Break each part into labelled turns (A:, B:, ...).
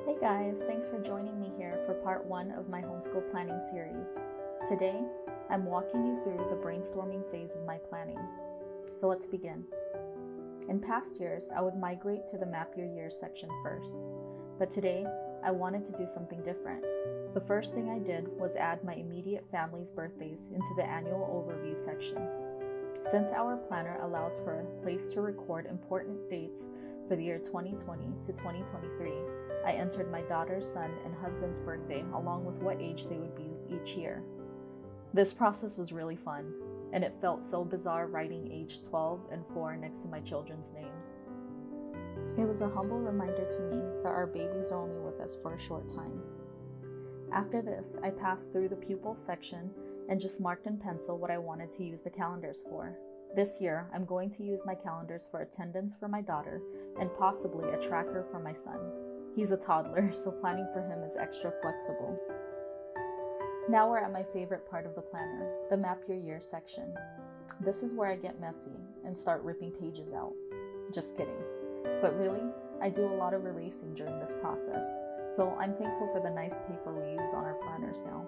A: Hey guys, thanks for joining me here for part 1 of my homeschool planning series. Today, I'm walking you through the brainstorming phase of my planning. So let's begin. In past years, I would migrate to the Map Your Year section first, but today, I wanted to do something different. The first thing I did was add my immediate family's birthdays into the annual overview section. Since our planner allows for a place to record important dates for the year 2020 to 2023, I entered my daughter's son and husband's birthday along with what age they would be each year. This process was really fun, and it felt so bizarre writing age 12 and 4 next to my children's names. It was a humble reminder to me that our babies are only with us for a short time. After this, I passed through the Pupil section and just marked in pencil what I wanted to use the calendars for. This year, I'm going to use my calendars for attendance for my daughter and possibly a tracker for my son. He's a toddler, so planning for him is extra flexible. Now we're at my favorite part of the planner, the Map Your Year section. This is where I get messy and start ripping pages out. Just kidding. But really, I do a lot of erasing during this process, so I'm thankful for the nice paper we use on our planners now.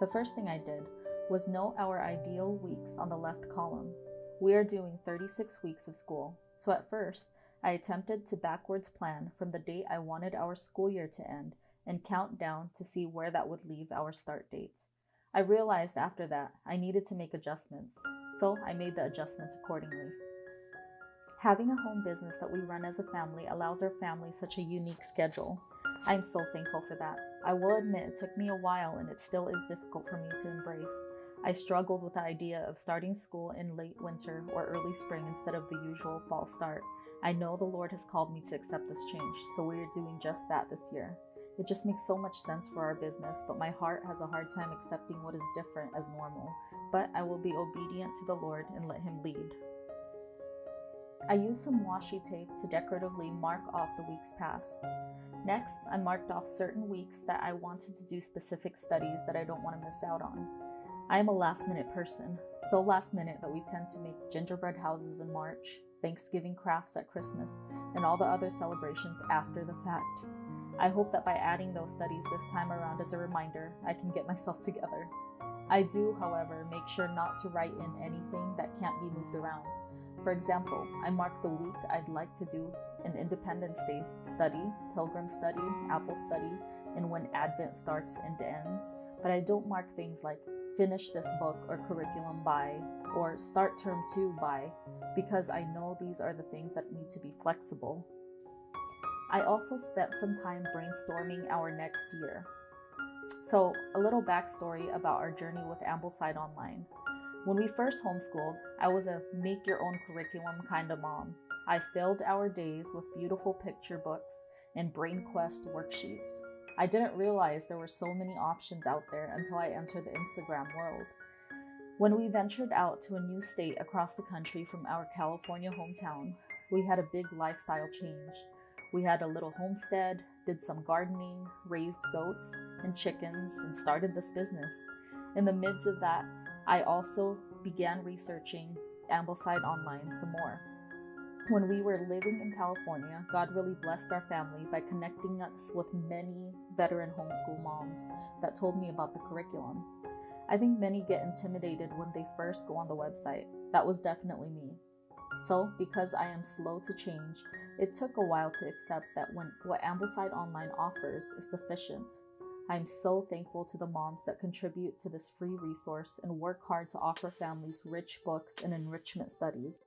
A: The first thing I did was note our ideal weeks on the left column. We are doing 36 weeks of school, so at first, I attempted to backwards plan from the date I wanted our school year to end and count down to see where that would leave our start date. I realized after that I needed to make adjustments, so I made the adjustments accordingly. Having a home business that we run as a family allows our family such a unique schedule. I'm so thankful for that. I will admit it took me a while and it still is difficult for me to embrace. I struggled with the idea of starting school in late winter or early spring instead of the usual fall start. I know the Lord has called me to accept this change, so we are doing just that this year. It just makes so much sense for our business, but my heart has a hard time accepting what is different as normal. But I will be obedient to the Lord and let Him lead. I used some washi tape to decoratively mark off the weeks past. Next, I marked off certain weeks that I wanted to do specific studies that I don't want to miss out on. I am a last-minute person, so last minute that we tend to make gingerbread houses in March, Thanksgiving crafts at Christmas, and all the other celebrations after the fact. I hope that by adding those studies this time around as a reminder, I can get myself together. I do, however, make sure not to write in anything that can't be moved around. For example, I mark the week I'd like to do an Independence Day study, Pilgrim study, Apple study, and when Advent starts and ends, but I don't mark things like finish this book or curriculum by, or start term 2 by, because I know these are the things that need to be flexible. I also spent some time brainstorming our next year. So, a little backstory about our journey with Ambleside Online. When we first homeschooled, I was a make-your-own curriculum kind of mom. I filled our days with beautiful picture books and BrainQuest worksheets. I didn't realize there were so many options out there until I entered the Instagram world. When we ventured out to a new state across the country from our California hometown, we had a big lifestyle change. We had a little homestead, did some gardening, raised goats and chickens, and started this business. In the midst of that, I also began researching Ambleside Online some more. When we were living in California, God really blessed our family by connecting us with many veteran homeschool moms that told me about the curriculum. I think many get intimidated when they first go on the website. That was definitely me. So, because I am slow to change, it took a while to accept that what Ambleside Online offers is sufficient. I am so thankful to the moms that contribute to this free resource and work hard to offer families rich books and enrichment studies.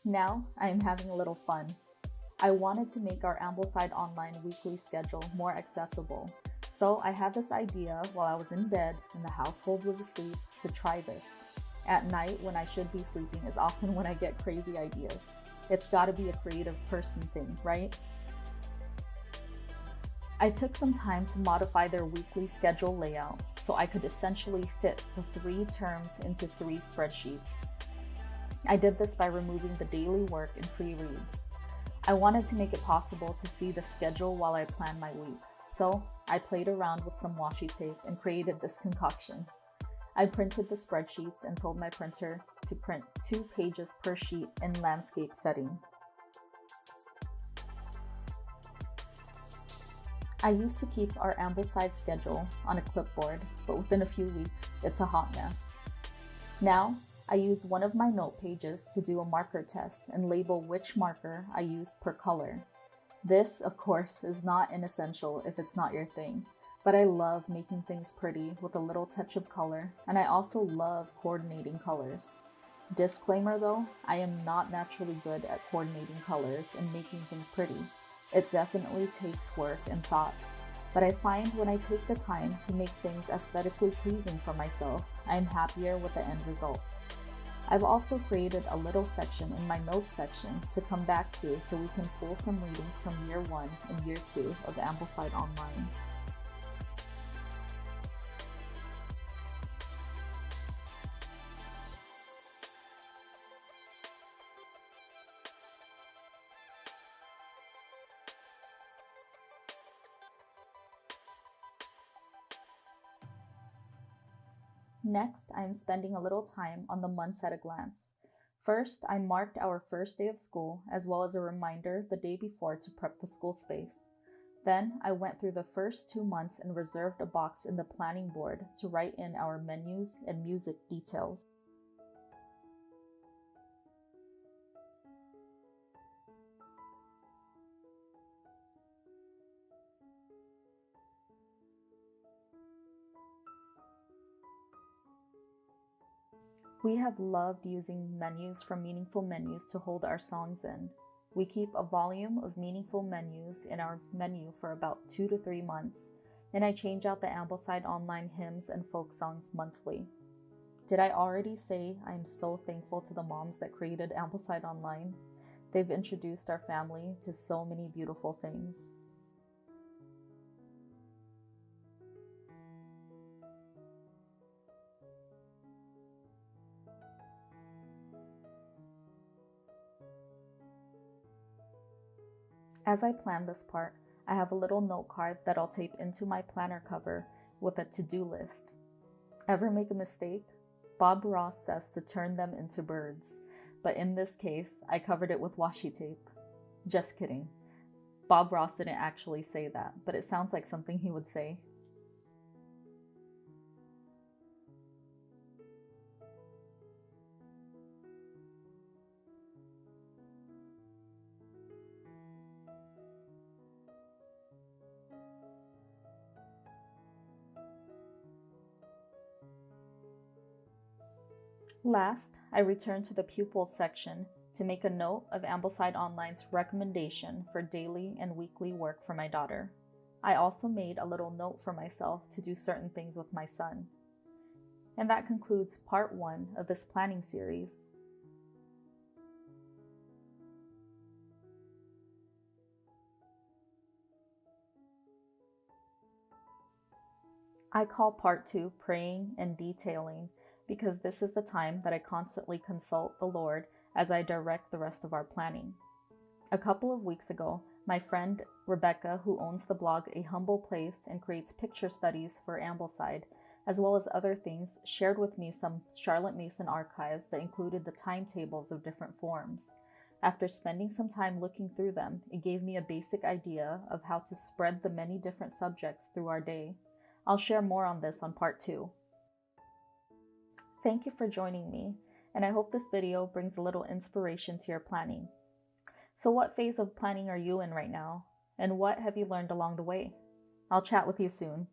A: Now, I am having a little fun. I wanted to make our Ambleside Online weekly schedule more accessible. So I had this idea while I was in bed and the household was asleep to try this. At night, when I should be sleeping, is often when I get crazy ideas. It's gotta be a creative person thing, right? I took some time to modify their weekly schedule layout so I could essentially fit the 3 terms into 3 spreadsheets. I did this by removing the daily work and free reads. I wanted to make it possible to see the schedule while I planned my week, so I played around with some washi tape and created this concoction. I printed the spreadsheets and told my printer to print 2 pages per sheet in landscape setting. I used to keep our Ambleside schedule on a clipboard, but within a few weeks, it's a hot mess. Now, I use one of my note pages to do a marker test and label which marker I used per color. This, of course, is not an essential if it's not your thing, but I love making things pretty with a little touch of color, and I also love coordinating colors. Disclaimer though, I am not naturally good at coordinating colors and making things pretty. It definitely takes work and thought, but I find when I take the time to make things aesthetically pleasing for myself, I am happier with the end result. I've also created a little section in my notes section to come back to so we can pull some readings from year 1 and year 2 of Ambleside Online. Next, I am spending a little time on the months at a glance. First, I marked our first day of school as well as a reminder the day before to prep the school space. Then, I went through the first 2 months and reserved a box in the planning board to write in our menus and music details. We have loved using menus from Meaningful Menus to hold our songs in. We keep a volume of meaningful menus in our menu for about 2 to 3 months, and I change out the Ambleside Online hymns and folk songs monthly. Did I already say I am so thankful to the moms that created Ambleside Online? They've introduced our family to so many beautiful things. As I plan this part, I have a little note card that I'll tape into my planner cover with a to-do list. Ever make a mistake? Bob Ross says to turn them into birds, but in this case, I covered it with washi tape. Just kidding. Bob Ross didn't actually say that, but it sounds like something he would say. Last, I returned to the Pupil section to make a note of Ambleside Online's recommendation for daily and weekly work for my daughter. I also made a little note for myself to do certain things with my son. And that concludes part 1 of this planning series. I call part 2 praying and detailing because this is the time that I constantly consult the Lord as I direct the rest of our planning. A couple of weeks ago, my friend Rebecca, who owns the blog A Humble Place and creates picture studies for Ambleside, as well as other things, shared with me some Charlotte Mason archives that included the timetables of different forms. After spending some time looking through them, it gave me a basic idea of how to spread the many different subjects through our day. I'll share more on this on part 2. Thank you for joining me, and I hope this video brings a little inspiration to your planning. So what phase of planning are you in right now, and what have you learned along the way? I'll chat with you soon.